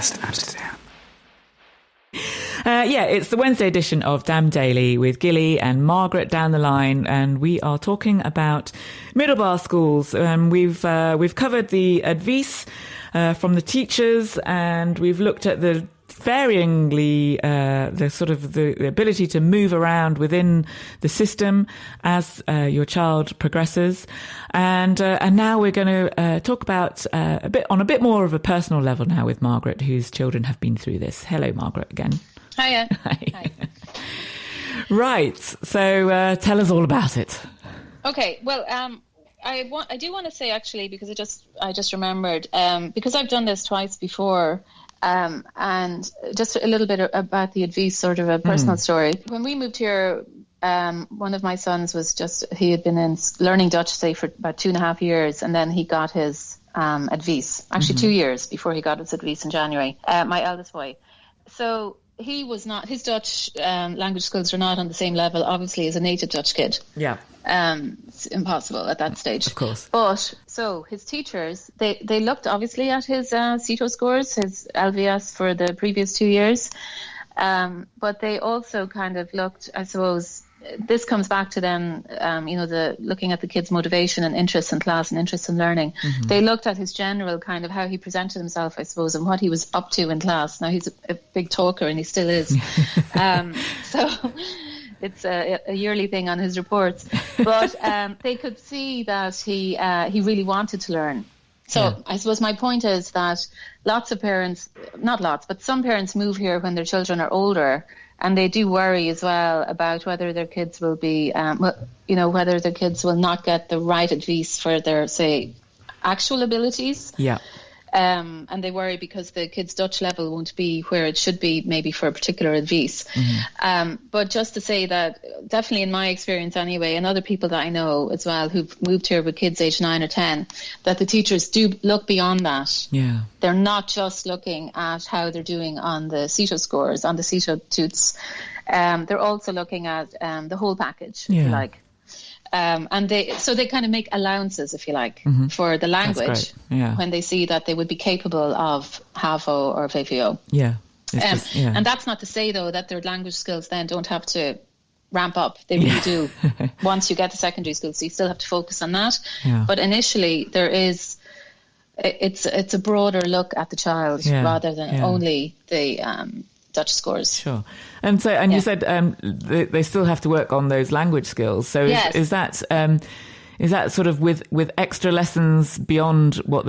podcast Amsterdam. It's the Wednesday edition of Damn Daily with Geli and Margaret down the line, and we are talking about Middlebare schools. We've covered the advice from the teachers, and we've looked at the varyingly the ability to move around within the system as your child progresses, and now we're going to talk about a bit more of a personal level now with Margaret, whose children have been through this. Hello, Margaret, again. Hiya. Hi. Right, so tell us all about it. Okay, well, I do want to say actually, because I just remembered, because I've done this twice before. And just a little bit about the advice, sort of a personal story. When we moved here, one of my sons he had been learning Dutch, say, for about 2.5 years, and then he got his advice, actually 2 years before he got his advice in January, my eldest boy. So his Dutch language skills are not on the same level, obviously, as a native Dutch kid. Yeah. It's impossible at that stage. Of course. But so his teachers, they looked obviously at his CITO scores, his LVS for the previous 2 years. But they also kind of looked, I suppose, this comes back to them, looking at the kid's motivation and interest in class and interest in learning. Mm-hmm. They looked at his general kind of how he presented himself, I suppose, and what he was up to in class. Now, he's a big talker, and he still is. So it's a yearly thing on his reports. But they could see that he really wanted to learn. So yeah. I suppose my point is that lots of parents, not lots, but some parents move here when their children are older, and they do worry as well about whether their kids will be, whether their kids will not get the right advice for their, say, actual abilities. Yeah. And they worry because the kid's Dutch level won't be where it should be, maybe for a particular advice. Mm-hmm. But just to say that, definitely in my experience anyway, and other people that I know as well who've moved here with kids aged 9 or 10, that the teachers do look beyond that. Yeah. They're not just looking at how they're doing on the CITO scores, on the CITO toots. They're also looking at the whole package, if you like. And they kind of make allowances, if you like, for the language when they see that they would be capable of HAVO or VVO. Yeah. And that's not to say, though, that their language skills then don't have to ramp up. They really do. Once you get to secondary school, so you still have to focus on that. Yeah. But initially, it's a broader look at the child rather than only the Dutch scores. Sure. And so, you said they still have to work on those language skills. So is that sort of with extra lessons beyond what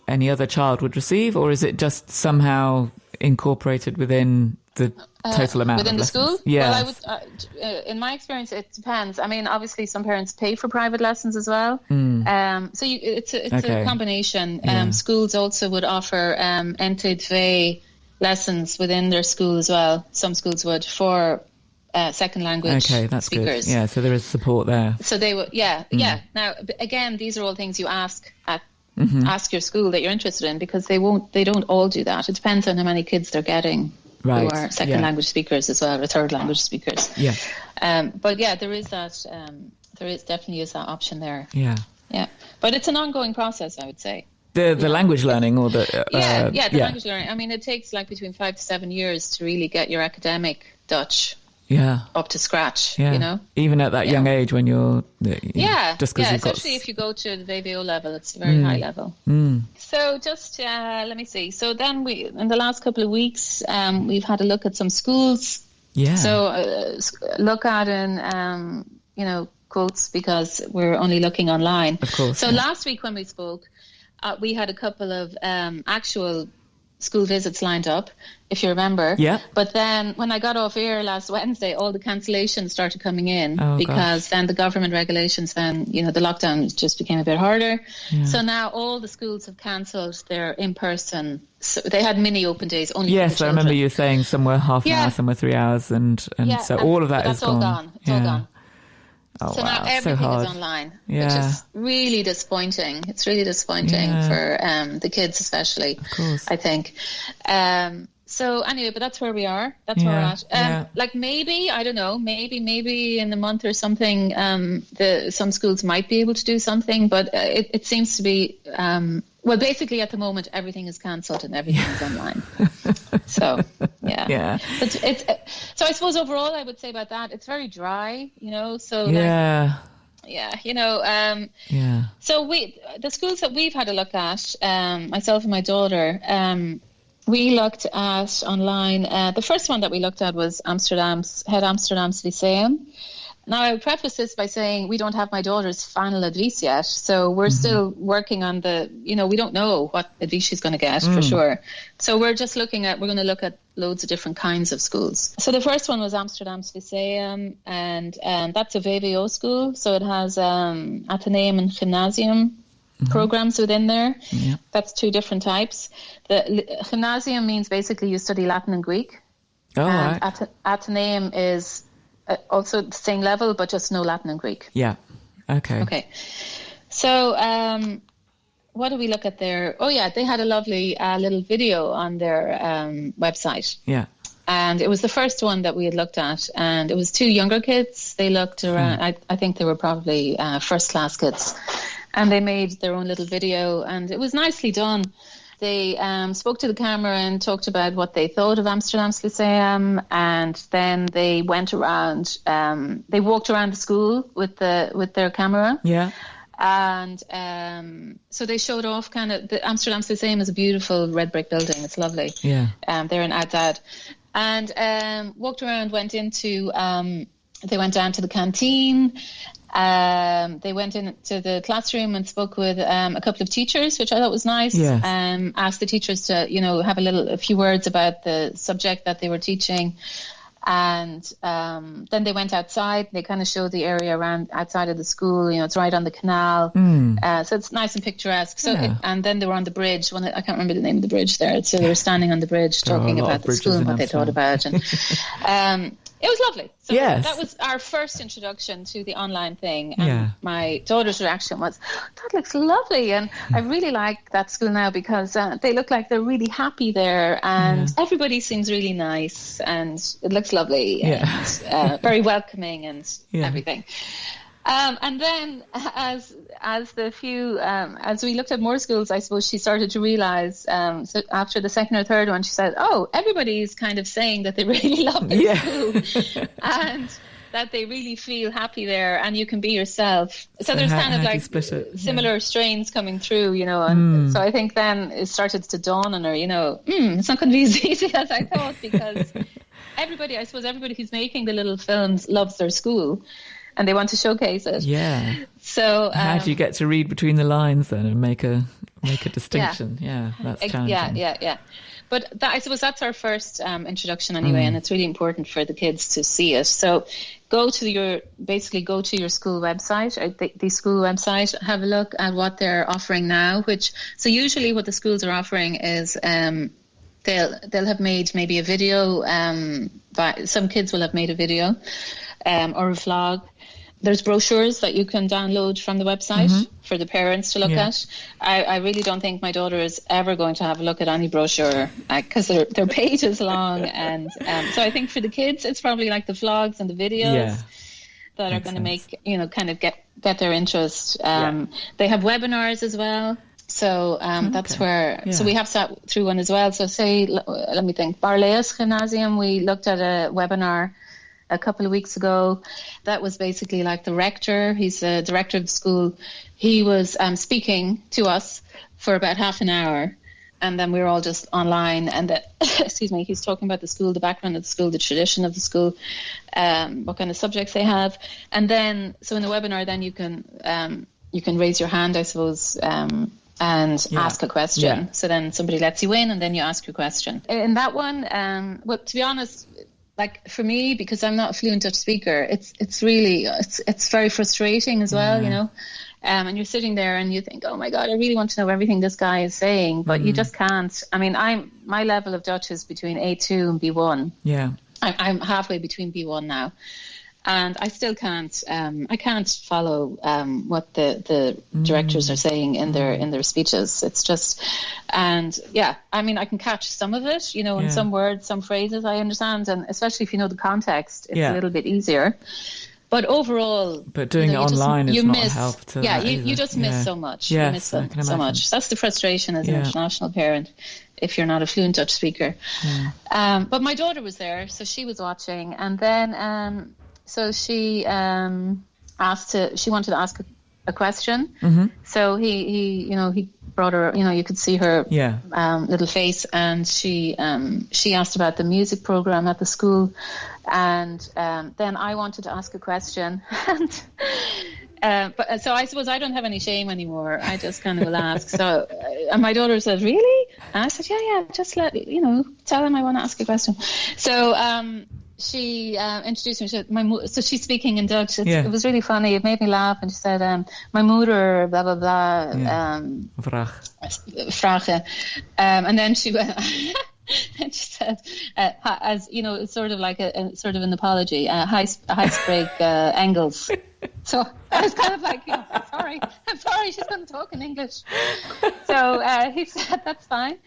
any other child would receive, or is it just somehow incorporated within the total amount within of the lessons? school? Yeah. Well, I would. In my experience, it depends. I mean, obviously, some parents pay for private lessons as well. So it's a combination. Schools also would offer NT2 lessons within their school as well. Some schools would for second language that's speakers. Good. Yeah, so there is support there. So they would, Now, again, these are all things you ask your school that you're interested in, because they don't all do that. It depends on how many kids they're getting who are second language speakers as well, or third language speakers. Yeah. But there is that. There definitely is that option there. Yeah. Yeah. But it's an ongoing process, I would say. The language learning, or the language learning. I mean, it takes like between 5 to 7 years to really get your academic Dutch up to scratch. Yeah. You know, even at that young age when you're just because especially if you go to the VVO level, it's a very high level. So just let me see. So then in the last couple of weeks, we've had a look at some schools. Yeah. So look at in quotes, because we're only looking online. Of course. So last week when we spoke, we had a couple of actual school visits lined up, if you remember. Yeah. But then when I got off air last Wednesday, all the cancellations started coming in because then the government regulations, then, the lockdown just became a bit harder. Yeah. So now all the schools have cancelled their in-person. So they had mini open days only. Yes, I remember you saying some were half an hour, some were 3 hours, and so all of that is gone. That's all gone. It's all gone. Oh, so now everything is online, which is really disappointing. It's really disappointing for the kids especially, of course. I think. So anyway, but that's where we are. That's where we're at. Like maybe, I don't know, maybe in a month or something, some schools might be able to do something, but it seems to be Well, basically at the moment, everything is cancelled and everything is online. So, yeah. Yeah. But so I suppose overall I would say about that, it's very dry, so Yeah. yeah, Yeah. So the schools that we've had a look at, myself and my daughter, we looked at online. The first one that we looked at was Amsterdam's Lyceum. Now, I would preface this by saying we don't have my daughter's final advice yet. So we're still working on we don't know what advice she's going to get for sure. So we're going to look at loads of different kinds of schools. So the first one was Amsterdams Lyceum, and that's a VWO school. So it has Atheneum and Gymnasium programs within there. Yeah. That's two different types. The Gymnasium means basically you study Latin and Greek. Oh, and right. Atheneum is also the same level, but just no Latin and Greek. Yeah. Okay. Okay. So what do we look at there? Oh, yeah, they had a lovely little video on their website. Yeah. And it was the first one that we had looked at. And it was two younger kids. They looked around, I think they were probably first-class kids. And they made their own little video. And it was nicely done. They spoke to the camera and talked about what they thought of Amsterdam's Lyceum, and then they went around. They walked around the school with their camera. Yeah. And so they showed off the Amsterdam's Lyceum is a beautiful red brick building. It's lovely. Yeah. They're in Adad, and walked around. They went down to the canteen. They went into the classroom and spoke with a couple of teachers, which I thought was nice. Yes. Asked the teachers to, have a few words about the subject that they were teaching. And then they went outside. They kind of showed the area around outside of the school. It's right on the canal. So it's nice and picturesque. So and then they were on the bridge. I can't remember the name of the bridge there. So they were standing on the bridge talking about the school and what they thought about. And it was lovely. So that was our first introduction to the online thing. And my daughter's reaction was, that looks lovely. And I really like that school now because they look like they're really happy there. And everybody seems really nice. And it looks lovely. And very welcoming and everything. And then as we looked at more schools, I suppose she started to realize, so after the second or third one, she said, oh, everybody's kind of saying that they really love their school and that they really feel happy there and you can be yourself. So there's kind of like similar strains coming through, and so I think then it started to dawn on her, it's not going to be as easy as I thought because everybody who's making the little films loves their school. And they want to showcase it. Yeah. So how do you get to read between the lines then and make a distinction? That's challenging. Yeah. But I suppose that's our first introduction anyway, and it's really important for the kids to see it. So go to your school website, or the school website, have a look at what they're offering now. So usually what the schools are offering is they'll have made maybe a video. Some kids will have made a video or a vlog. There's brochures that you can download from the website for the parents to look at. I really don't think my daughter is ever going to have a look at any brochure because their page is long. And so I think for the kids, it's probably like the vlogs and the videos that are going to make, kind of get their interest. They have webinars as well. So that's where, so we have sat through one as well. So let me think, Barlaeus Gymnasium, we looked at a webinar a couple of weeks ago. That was basically like the rector. He's the director of the school. He was speaking to us for about half an hour. And then we were all just online. And he's talking about the school, the background of the school, the tradition of the school, what kind of subjects they have. And then, so in the webinar, then you can raise your hand, I suppose, and ask a question. Yeah. So then somebody lets you in and then you ask your question. In that one, well, to be honest, like for me, because I'm not a fluent Dutch speaker, it's really very frustrating as well, and you're sitting there and you think, oh my God, I really want to know everything this guy is saying, but you just can't. I mean, my level of Dutch is between A2 and B1. Yeah, I'm halfway between B1 now. And I still can't. I can't follow what the directors are saying in their speeches. It's just, and I mean, I can catch some of it, in some words, some phrases I understand, and especially if you know the context, it's a little bit easier. But overall, but doing it online is not a help to that you just miss so much. You miss so much. That's the frustration as an international parent if you're not a fluent Dutch speaker. But my daughter was there, so she was watching, and then so she she wanted to ask a question. So he brought her, you could see her little face, and she asked about the music program at the school, and then I wanted to ask a question, but so I suppose I don't have any shame anymore. I just kind of will ask. So and my daughter said, "Really?" And I said, "Yeah, just tell him I want to ask a question." So she introduced me to so she's speaking in Dutch. It was really funny. It made me laugh. And she said, "My moeder, blah blah blah." Vragen. And then she went. And she said, as it's sort of like a sort of an apology. Hij spreekt Engels. So I was kind of like, I'm sorry, she's going to talk in English. So he said, that's fine.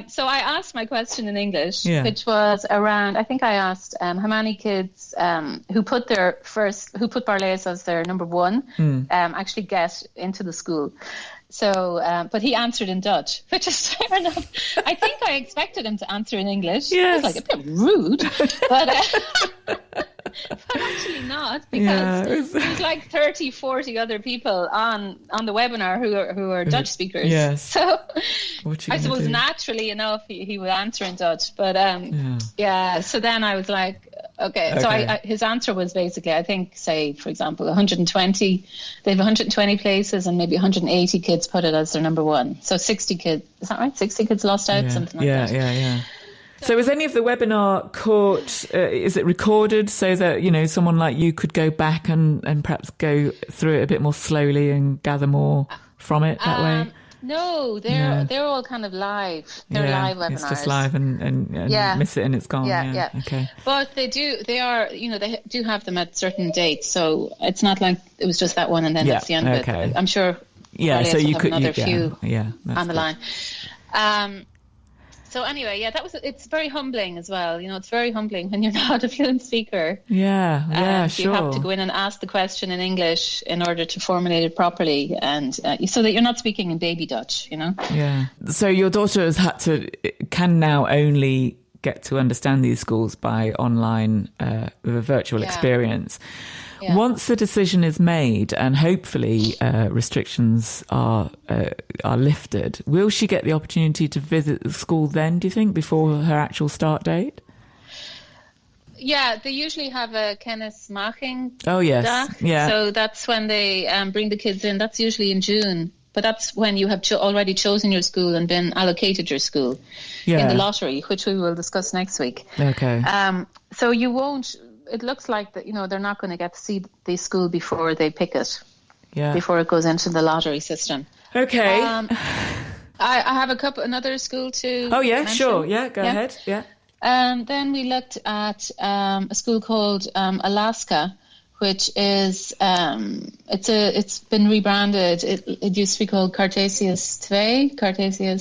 So I asked my question in English, which was around, I think I asked how many kids who put Barlaeus as their number one actually get into the school. So, but he answered in Dutch, which is fair enough. I think I expected him to answer in English. Yes. It was like a bit rude, but actually not, because there's like 30, 40 other people on the webinar who are Dutch speakers. Yes. So I suppose naturally enough he would answer in Dutch, but so then I was like, okay. So his answer was basically, I think, say, for example, 120, they have 120 places and maybe 180 kids put it as their number one. So 60 kids, is that right? 60 kids lost out, something like that. Yeah. So is any of the webinar caught, is it recorded so that, someone like you could go back and perhaps go through it a bit more slowly and gather more from it that way? No, they're all kind of live. They're live webinars. It's just live and miss it and it's gone. Yeah. Okay. But they do have them at certain dates. So it's not like it was just that one and then that's the end of it. I'm sure. Yeah. So you could another few on the good. Line. So anyway, it's very humbling as well. It's very humbling when you're not a fluent speaker. Yeah, sure. You have to go in and ask the question in English in order to formulate it properly, and so that you're not speaking in baby Dutch, Yeah. So your daughter can now only get to understand these schools by online with a virtual experience. Yeah. Once the decision is made and hopefully restrictions are lifted, will she get the opportunity to visit the school then, do you think, before her actual start date? Yeah, they usually have a kennismaking. Oh, yes. Dag. Yeah. So that's when they bring the kids in. That's usually in June. But that's when you have already chosen your school and been allocated your school in the lottery, which we will discuss next week. Okay. So you won't... It looks like that they're not going to get to see the school before they pick it, before it goes into the lottery system. Okay. I have another school to. Oh yeah, mention. Sure. Yeah, go ahead. Yeah. Then we looked at a school called Alasca, which is it's been rebranded. It used to be called Cartesius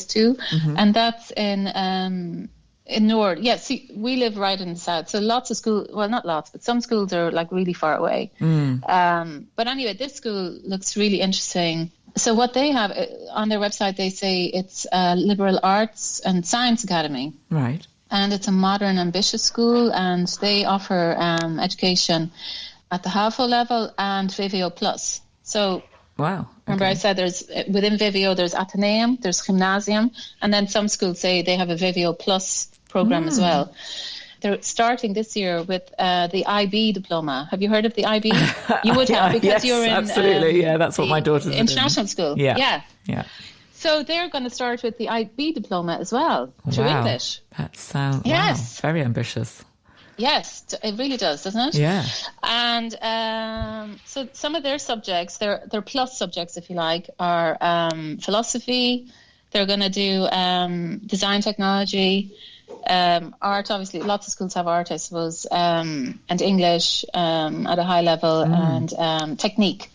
2, and that's in Nord. Yeah, see, we live right in the south, so lots of schools, well, not lots, but some schools are like really far away. But anyway, this school looks really interesting. So what they have on their website, they say it's a liberal arts and science academy. Right. And it's a modern, ambitious school, and they offer education at the HAVO level and VWO plus. So wow. Remember I said within VWO there's Atheneum, there's Gymnasium, and then some schools say they have a VWO plus program as well. They're starting this year with the IB diploma. Have you heard of the IB? You would have, because you're in... absolutely. That's what my daughter's international school. Yeah. So they're going to start with the IB diploma as well, through English. That sounds very ambitious. Yes, it really does, doesn't it? Yeah. And so some of their subjects, their plus subjects, if you like, are philosophy. They're going to do design technology, art, obviously. Lots of schools have art, I suppose, and English at a high level, and technique.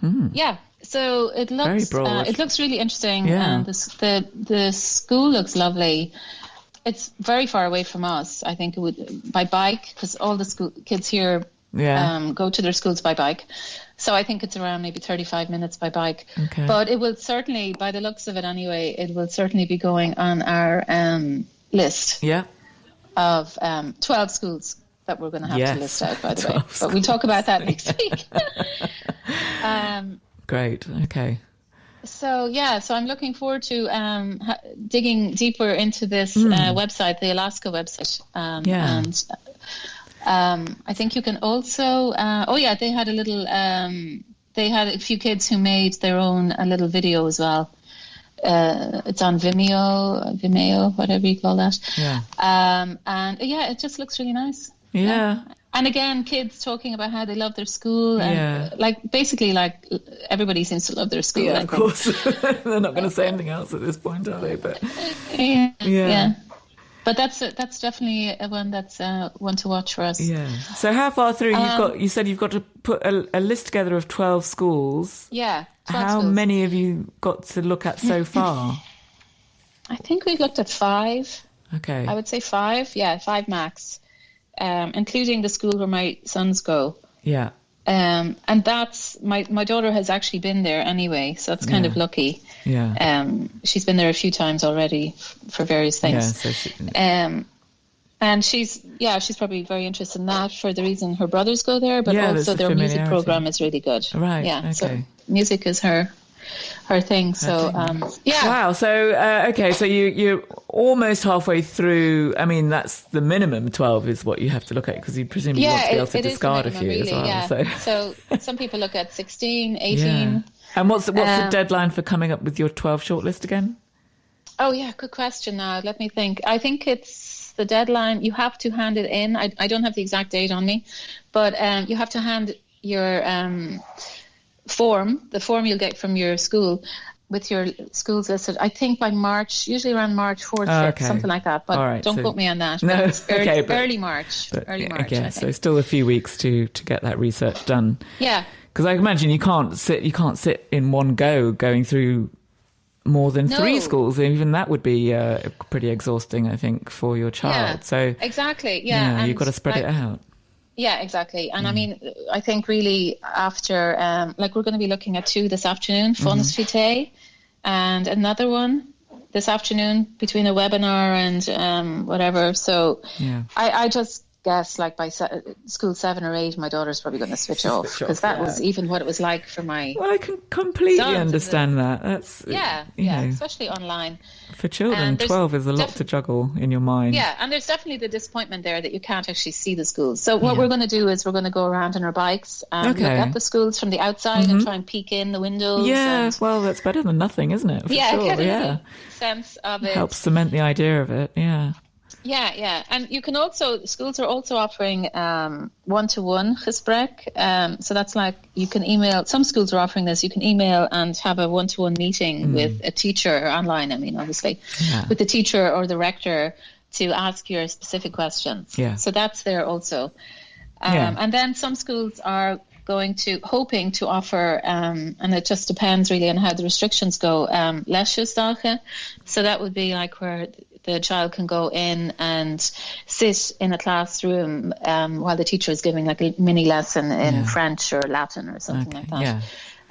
Yeah. So it looks very broad. It looks really interesting, and the school looks lovely. It's very far away from us. I think it would by bike, because all the school kids here go to their schools by bike. So I think it's around maybe 35 minutes by bike. Okay. But it will certainly, by the looks of it anyway, it will certainly be going on our list of 12 schools that we're going to have to list out, by the way. But we'll talk about that next week. Great. Okay. So I'm looking forward to digging deeper into this website, the Alasca website. And I think you can also, they had a little, they had a few kids who made their own a little video as well. It's on Vimeo, whatever you call that. Yeah. And it just looks really nice. Yeah. And again, kids talking about how they love their school. And basically everybody seems to love their school. Yeah, of course. They're not going to say anything else at this point, are they? But yeah. But that's definitely one that's one to watch for us. Yeah. So how far through you said you've got to put a list together of 12 schools. Yeah. 12 how schools. Many have you got to look at so far? I think we've looked at 5. Okay. I would say 5. Yeah, 5 max. Including the school where my sons go. Yeah. And that's my daughter has actually been there anyway, so that's kind of lucky. Yeah. She's been there a few times already for various things. Yeah, so and she's probably very interested in that for the reason her brothers go there, but also their music program is really good. Right. Yeah. Okay. So music is her thing. So Wow. So so you're almost halfway through. I mean, that's the minimum. 12 is what you have to look at, because you presumably want to be able to discard a few as well. Yeah. So some people look at 16, 18. Yeah. And what's the deadline for coming up with your 12 shortlist again? Oh yeah, good question. Now let me think. I think it's the deadline. You have to hand it in. I don't have the exact date on me, but you have to hand your the form you'll get from your school with your schools listed, I think by March, usually around March 4th, 5th, something like that. But don't quote me on that. No, early March. Early March, yeah, so still a few weeks to get that research done. Yeah. Because I imagine you can't sit in one go going through more than 3 schools. Even that would be pretty exhausting, I think, for your child. Yeah, so exactly. Yeah, you've got to spread it out. Yeah, exactly. And I mean, I think really after, we're going to be looking at 2 this afternoon, Funas Vitae, and another one this afternoon between a webinar and whatever. So I just guess by school 7 or 8, my daughter's probably going to switch off, because that was even what it was like for my Well, I can completely understand that. That's especially online. For children, 12 is a lot to juggle in your mind. Yeah, and there's definitely the disappointment there that you can't actually see the schools. So what we're going to do is we're going to go around on our bikes and look at the schools from the outside and try and peek in the windows. Yeah, well, that's better than nothing, isn't it? Get a sense of it. Helps cement the idea of it, Yeah, and you can also, schools are also offering one-to-one gesprek. So that's you can email, some schools are offering this, you can email and have a one-to-one meeting with a teacher, online, I mean, obviously, with the teacher or the rector to ask your specific questions. Yeah. So that's there also. And then some schools are hoping to offer, and it just depends really on how the restrictions go, lesjesdagen. So that would be where the child can go in and sit in a classroom while the teacher is giving a mini lesson in French or Latin or something like that.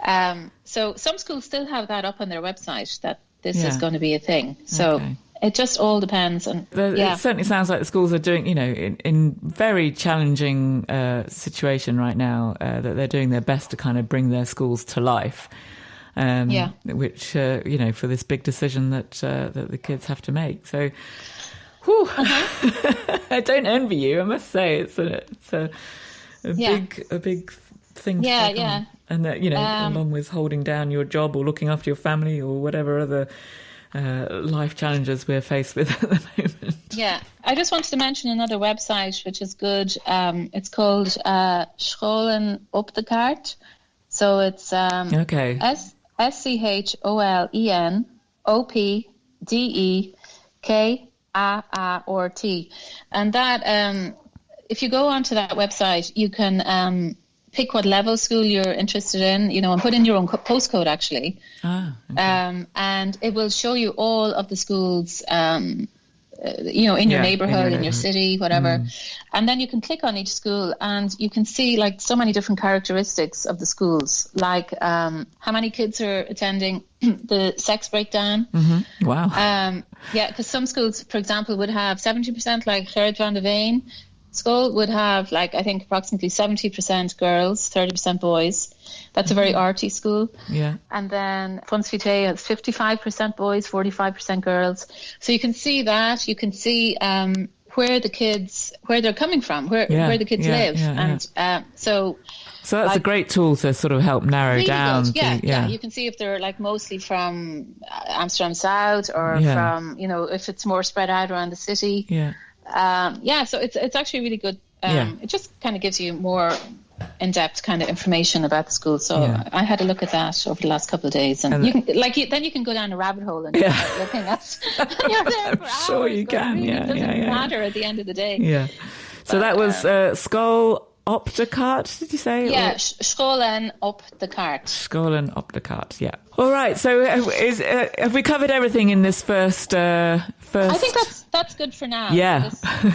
Yeah. So some schools still have that up on their website, that this is going to be a thing. So it just all depends. And it certainly sounds like the schools are doing, in very challenging situation right now, that they're doing their best to kind of bring their schools to life. Which, for this big decision that the kids have to make. So, I don't envy you, I must say. It's a big thing to take on. And that, along with holding down your job or looking after your family or whatever other life challenges we're faced with at the moment. Yeah, I just wanted to mention another website which is good. It's called Scholen op de Kaart. So it's SCHOLENOPDEKAART. And that, if you go onto that website, you can pick what level school you're interested in, and put in your own postcode actually. And it will show you all of the schools in your neighborhood, in your city, whatever. And then you can click on each school and you can see like so many different characteristics of the schools, like how many kids are attending, the sex breakdown. Wow. Because some schools, for example, would have 70%, like Gerrit van de Veen school would have, like, I think approximately 70% girls, 30% boys. That's a very arty school. Yeah. And then Fons Vitae has 55% boys, 45% girls. So you can see that. You can see where they're coming from, where the kids live. So that's a great tool to sort of help narrow really down. You can see if they're like mostly from Amsterdam South or from, if it's more spread out around the city. So it's actually really good. It just kind of gives you more in-depth kind of information about the school. So I had a look at that over the last couple of days, and you can then you can go down a rabbit hole and start looking at. You're there for hours, sure you can. It doesn't matter at the end of the day. Yeah. So that was School op de kaart, did you say? Yeah, Scholen op de kaart. Scholen op de kaart, yeah. All right, so have we covered everything in this first... I think that's good for now. Yeah.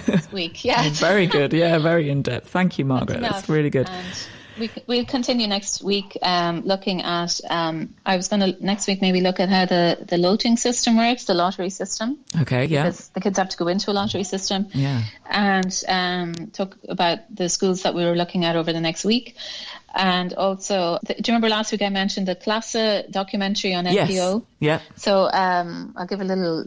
This week, yeah. Very good, very in-depth. Thank you, Margaret. That's really good. And we'll continue next week looking at... I was going to next week maybe look at how the loting system works, the lottery system. Okay, yeah. Because the kids have to go into a lottery system. Yeah. And talk about the schools that we were looking at over the next week. And also, do you remember last week I mentioned the Klasse documentary on NPO? Yes. Yeah. So I'll give a little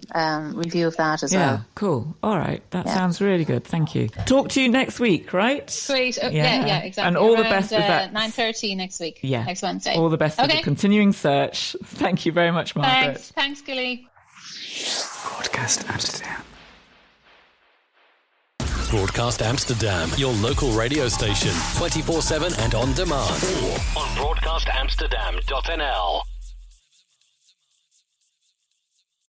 review of that as well. Yeah, cool. All right. That sounds really good. Thank you. Talk to you next week, right? Great. Yeah, exactly. And all the best with that. 9:30 next week. Yeah. Next Wednesday. All the best with the continuing search. Thank you very much, Margaret. Thanks, Geli. Broadcast Amsterdam. Broadcast Amsterdam, your local radio station, 24/7 and on demand. Or on broadcastamsterdam.nl.